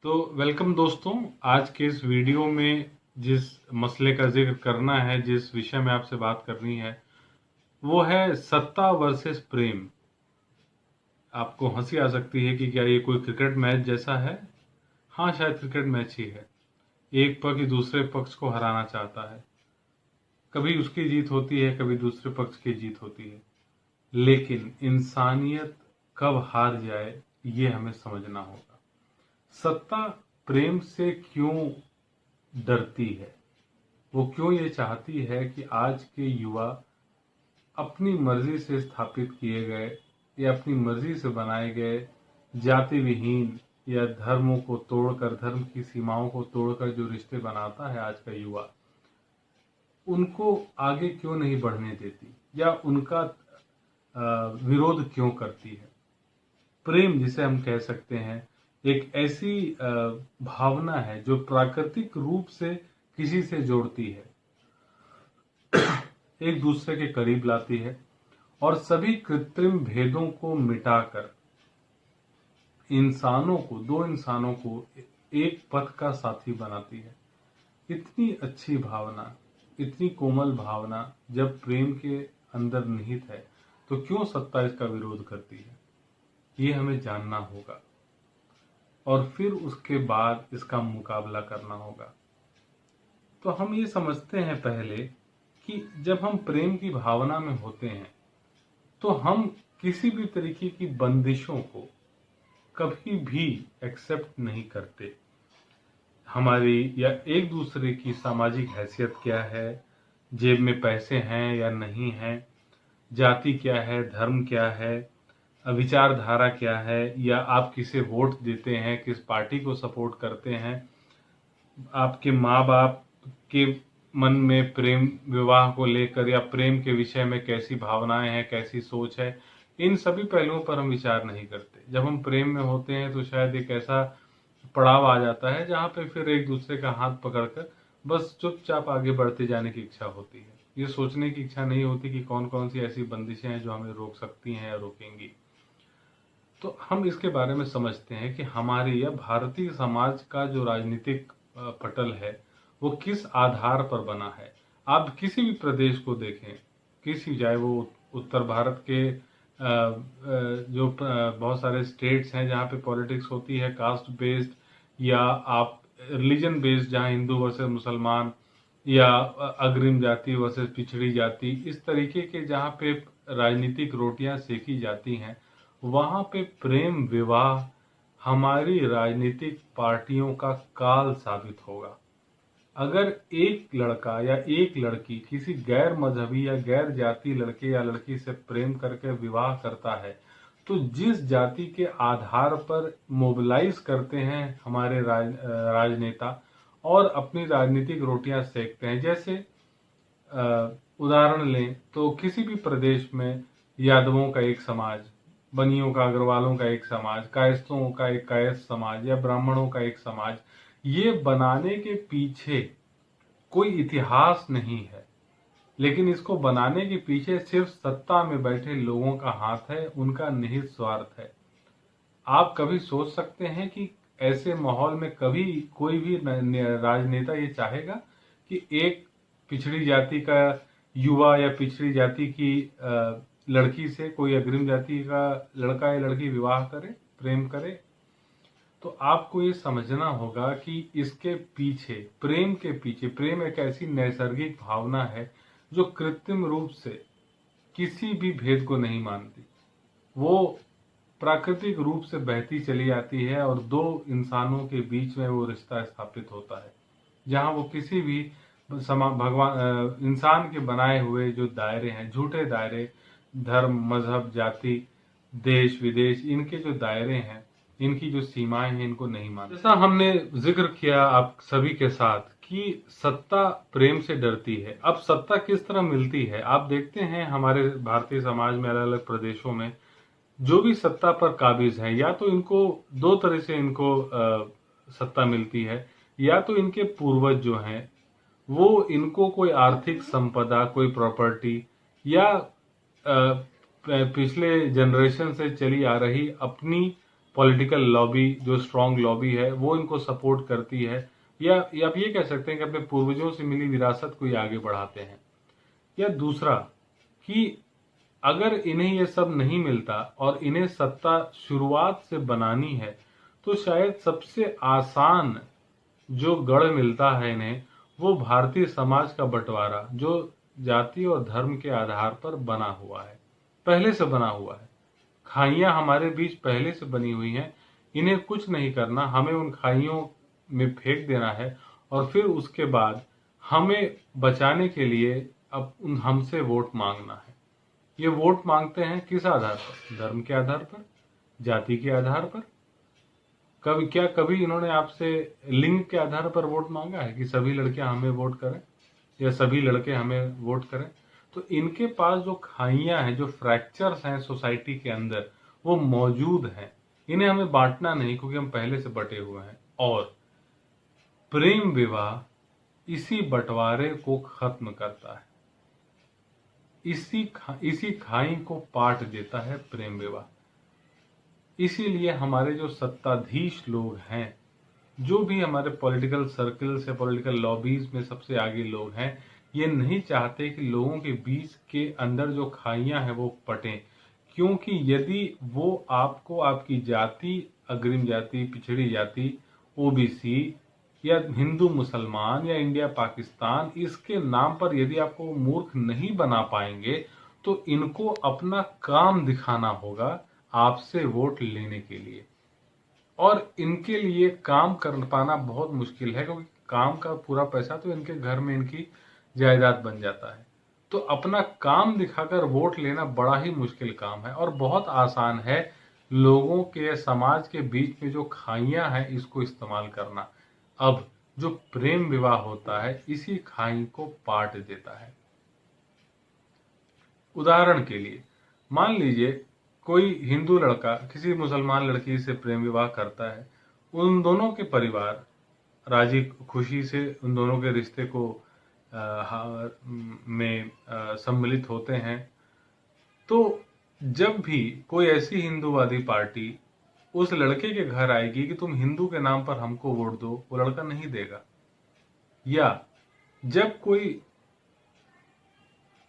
तो वेलकम दोस्तों। आज के इस वीडियो में जिस मसले का जिक्र करना है, जिस विषय में आपसे बात करनी है, वो है सत्ता वर्सेस प्रेम। आपको हंसी आ सकती है कि क्या ये कोई क्रिकेट मैच जैसा है। हाँ, शायद क्रिकेट मैच ही है। एक पक्ष दूसरे पक्ष को हराना चाहता है, कभी उसकी जीत होती है, कभी दूसरे पक्ष की जीत होती है, लेकिन इंसानियत कब हार जाए ये हमें समझना होगा। सत्ता प्रेम से क्यों डरती है? वो क्यों ये चाहती है कि आज के युवा अपनी मर्जी से स्थापित किए गए या अपनी मर्जी से बनाए गए जाति विहीन या धर्मों को तोड़कर, धर्म की सीमाओं को तोड़कर जो रिश्ते बनाता है आज का युवा, उनको आगे क्यों नहीं बढ़ने देती या उनका विरोध क्यों करती है? प्रेम, जिसे हम कह सकते हैं, एक ऐसी भावना है जो प्राकृतिक रूप से किसी से जोड़ती है, एक दूसरे के करीब लाती है और सभी कृत्रिम भेदों को मिटाकर दो इंसानों को एक पथ का साथी बनाती है। इतनी अच्छी भावना, इतनी कोमल भावना जब प्रेम के अंदर निहित है, तो क्यों सत्ता इसका विरोध करती है? ये हमें जानना होगा और फिर उसके बाद इसका मुकाबला करना होगा। तो हम ये समझते हैं पहले कि जब हम प्रेम की भावना में होते हैं तो हम किसी भी तरीके की बंदिशों को कभी भी एक्सेप्ट नहीं करते। हमारी या एक दूसरे की सामाजिक हैसियत क्या है, जेब में पैसे हैं या नहीं हैं, जाति क्या है, धर्म क्या है, विचारधारा क्या है, या आप किसे वोट देते हैं, किस पार्टी को सपोर्ट करते हैं, आपके माँ बाप के मन में प्रेम विवाह को लेकर या प्रेम के विषय में कैसी भावनाएं हैं, कैसी सोच है, इन सभी पहलुओं पर हम विचार नहीं करते। जब हम प्रेम में होते हैं तो शायद एक ऐसा पड़ाव आ जाता है जहाँ पे फिर एक दूसरे का हाथ पकड़कर बस चुपचाप आगे बढ़ते जाने की इच्छा होती है। ये सोचने की इच्छा नहीं होती कि कौन कौन सी ऐसी बंदिशें हैं जो हमें रोक सकती हैं या रोकेंगी। तो हम इसके बारे में समझते हैं कि हमारे या भारतीय समाज का जो राजनीतिक पटल है वो किस आधार पर बना है। आप किसी भी प्रदेश को देखें, चाहे वो उत्तर भारत के जो बहुत सारे स्टेट्स हैं जहाँ पे पॉलिटिक्स होती है कास्ट बेस्ड, या आप रिलीजन बेस्ड जहाँ हिंदू वर्सेस मुसलमान, या अग्रिम जाति वर्सेस पिछड़ी जाति, इस तरीके के जहाँ पे राजनीतिक रोटियां सेकी जाती हैं, वहाँ पे प्रेम विवाह हमारी राजनीतिक पार्टियों का काल साबित होगा। अगर एक लड़का या एक लड़की किसी गैर मजहबी या गैर जाति लड़के या लड़की से प्रेम करके विवाह करता है, तो जिस जाति के आधार पर मोबिलाइज करते हैं हमारे राजनेता और अपनी राजनीतिक रोटियां सेकते हैं, जैसे उदाहरण लें तो किसी भी प्रदेश में यादवों का एक समाज, बनियों का, अग्रवालों का एक समाज, कायस्थों का एक कायस्थ समाज, या ब्राह्मणों का एक समाज, ये बनाने के पीछे कोई इतिहास नहीं है, लेकिन इसको बनाने के पीछे सिर्फ सत्ता में बैठे लोगों का हाथ है, उनका निहित स्वार्थ है। आप कभी सोच सकते हैं कि ऐसे माहौल में कभी कोई भी राजनेता ये चाहेगा कि एक पिछड़ी जाति का युवा या पिछड़ी जाति की लड़की से कोई अग्रिम जाति का लड़का या लड़की विवाह करे, प्रेम करे? तो आपको ये समझना होगा कि इसके पीछे, प्रेम के पीछे, प्रेम एक ऐसी नैसर्गिक भावना है जो कृत्रिम रूप से किसी भी भेद को नहीं मानती। वो प्राकृतिक रूप से बहती चली आती है और दो इंसानों के बीच में वो रिश्ता स्थापित होता है, जहां वो किसी भी भगवान इंसान के बनाए हुए जो दायरे हैं, झूठे दायरे, धर्म, मजहब, जाति, देश विदेश, इनके जो दायरे हैं, इनकी जो सीमाएं हैं, इनको नहीं मानते। जैसा हमने जिक्र किया आप सभी के साथ कि सत्ता प्रेम से डरती है। अब सत्ता किस तरह मिलती है? आप देखते हैं हमारे भारतीय समाज में अलग अलग प्रदेशों में जो भी सत्ता पर काबिज है, या तो इनको दो तरह से इनको सत्ता मिलती है, या तो इनके पूर्वज जो हैं वो इनको कोई आर्थिक संपदा, कोई प्रॉपर्टी, या पिछले जनरेशन से चली आ रही अपनी पॉलिटिकल लॉबी, जो स्ट्रांग लॉबी है, वो इनको सपोर्ट करती है, या आप ये कह सकते हैं कि अपने पूर्वजों से मिली विरासत को ये आगे बढ़ाते हैं। या दूसरा कि अगर इन्हें ये सब नहीं मिलता और इन्हें सत्ता शुरुआत से बनानी है, तो शायद सबसे आसान जो गढ़ मिलता है इन्हें, वो भारतीय समाज का बंटवारा, जो जाति और धर्म के आधार पर बना हुआ है, पहले से बना हुआ है। खाइयां हमारे बीच पहले से बनी हुई हैं, इन्हें कुछ नहीं करना, हमें उन खाइयों में फेंक देना है और फिर उसके बाद हमें बचाने के लिए अब हमसे वोट मांगना है। ये वोट मांगते हैं किस आधार पर? धर्म के आधार पर, जाति के आधार पर। कभी इन्होंने आपसे लिंग के आधार पर वोट मांगा है कि सभी लड़कियां हमें वोट करें या सभी लड़के हमें वोट करें? तो इनके पास जो खाइयां हैं, जो फ्रैक्चर्स हैं सोसाइटी के अंदर, वो मौजूद हैं। इन्हें हमें बांटना नहीं, क्योंकि हम पहले से बटे हुए हैं। और प्रेम विवाह इसी बंटवारे को खत्म करता है, इसी खाई को पाट देता है प्रेम विवाह। इसीलिए हमारे जो सत्ताधीश लोग हैं, जो भी हमारे पॉलिटिकल सर्कल्स या पॉलिटिकल लॉबीज में सबसे आगे लोग हैं, ये नहीं चाहते कि लोगों के बीच के अंदर जो खाइयां हैं वो पटें। क्योंकि यदि वो आपको आपकी जाति, अग्रिम जाति, पिछड़ी जाति, ओबीसी या हिंदू मुसलमान या इंडिया पाकिस्तान, इसके नाम पर यदि आपको मूर्ख नहीं बना पाएंगे, तो इनको अपना काम दिखाना होगा आपसे वोट लेने के लिए। और इनके लिए काम कर पाना बहुत मुश्किल है, क्योंकि काम का पूरा पैसा तो इनके घर में इनकी जायदाद बन जाता है। तो अपना काम दिखाकर वोट लेना बड़ा ही मुश्किल काम है और बहुत आसान है लोगों के, समाज के बीच में जो खाइयां हैं, इसको इस्तेमाल करना। अब जो प्रेम विवाह होता है, इसी खाई को पाट देता है। उदाहरण के लिए मान लीजिए कोई हिंदू लड़का किसी मुसलमान लड़की से प्रेम विवाह करता है, उन दोनों के परिवार राजी खुशी से उन दोनों के रिश्ते को सम्मिलित होते हैं। तो जब भी कोई ऐसी हिंदूवादी पार्टी उस लड़के के घर आएगी कि तुम हिंदू के नाम पर हमको वोट दो, वो लड़का नहीं देगा। या जब कोई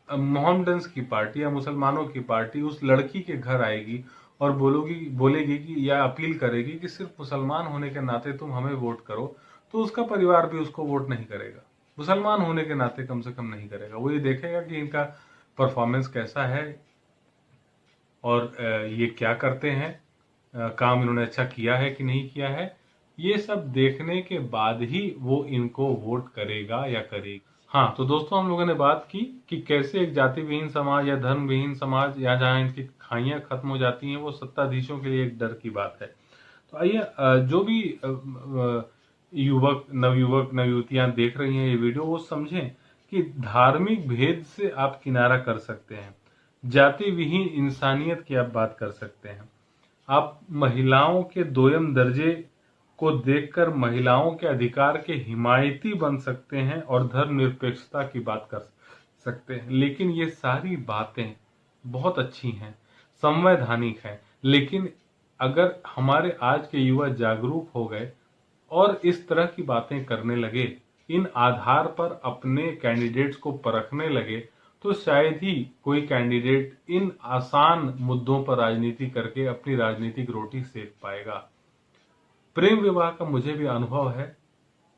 मोहम्मडन्स की पार्टी या मुसलमानों की पार्टी उस लड़की के घर आएगी और बोलेगी कि या अपील करेगी कि सिर्फ मुसलमान होने के नाते तुम हमें वोट करो, तो उसका परिवार भी उसको वोट नहीं करेगा। मुसलमान होने के नाते कम से कम नहीं करेगा। वो ये देखेगा कि इनका परफॉर्मेंस कैसा है और ये क्या करते हैं, काम इन्होंने अच्छा किया है कि नहीं किया है। ये सब देखने के बाद ही वो इनको वोट करेगा या करेगी। हाँ, तो दोस्तों हम लोगों ने बात की कि कैसे एक जाति विहीन समाज या धर्म विहीन समाज, या जहाँ इनकी खाइयां खत्म हो जाती हैं, वो सत्ताधीशों के लिए एक डर की बात है। तो आइए, जो भी युवक, नवयुवतियां देख रही हैं ये वीडियो, वो समझें कि धार्मिक भेद से आप किनारा कर सकते हैं, जाति विहीन इंसानियत की आप बात कर सकते हैं। आप महिलाओं के दोयम दर्जे को देखकर महिलाओं के अधिकार के हिमायती बन सकते हैं और धर्मनिरपेक्षता की बात कर सकते हैं। लेकिन ये सारी बातें बहुत अच्छी हैं, संवैधानिक हैं, लेकिन अगर हमारे आज के युवा जागरूक हो गए और इस तरह की बातें करने लगे, इन आधार पर अपने कैंडिडेट्स को परखने लगे, तो शायद ही कोई कैंडिडेट इन आसान मुद्दों पर राजनीति करके अपनी राजनीतिक रोटी सेक पाएगा। प्रेम विवाह का मुझे भी अनुभव है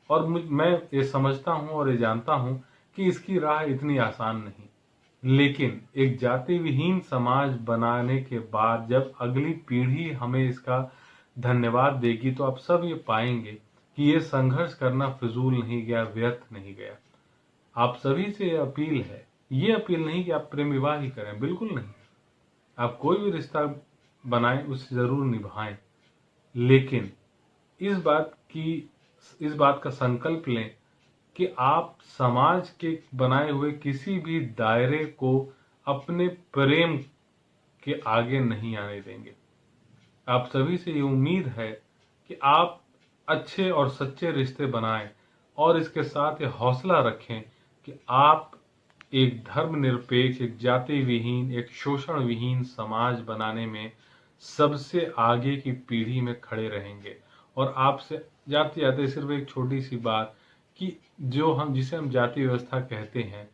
और मैं ये समझता हूं और ये जानता हूं कि इसकी राह इतनी आसान नहीं। लेकिन एक जाति विहीन समाज बनाने के बाद जब अगली पीढ़ी हमें इसका धन्यवाद देगी, तो आप सब ये पाएंगे कि ये संघर्ष करना फिजूल नहीं गया, व्यर्थ नहीं गया। आप सभी से ये अपील है, ये अपील नहीं कि आप प्रेम विवाह ही करें, बिल्कुल नहीं। आप कोई भी रिश्ता बनाएं, उसे जरूर निभाएं, लेकिन इस बात का संकल्प लें कि आप समाज के बनाए हुए किसी भी दायरे को अपने प्रेम के आगे नहीं आने देंगे। आप सभी से ये उम्मीद है कि आप अच्छे और सच्चे रिश्ते बनाएं और इसके साथ ये हौसला रखें कि आप एक धर्मनिरपेक्ष, एक जाति विहीन, एक शोषण विहीन समाज बनाने में सबसे आगे की पीढ़ी में खड़े रहेंगे। और आपसे जाते जाते सिर्फ एक छोटी सी बात कि जिसे हम जाति व्यवस्था कहते हैं,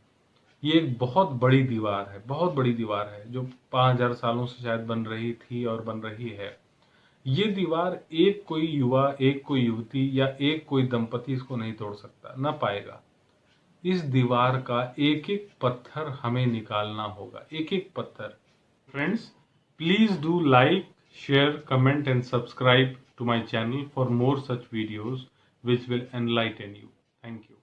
ये एक बहुत बड़ी दीवार है, बहुत बड़ी दीवार है, जो 5000 सालों से शायद बन रही थी और बन रही है। ये दीवार एक कोई युवा, एक कोई युवती या एक कोई दंपति इसको नहीं तोड़ सकता, ना पाएगा। इस दीवार का एक एक पत्थर हमें निकालना होगा, एक एक पत्थर। Friends, please do like, share, comment and subscribe to my channel for more such videos which will enlighten you. Thank you.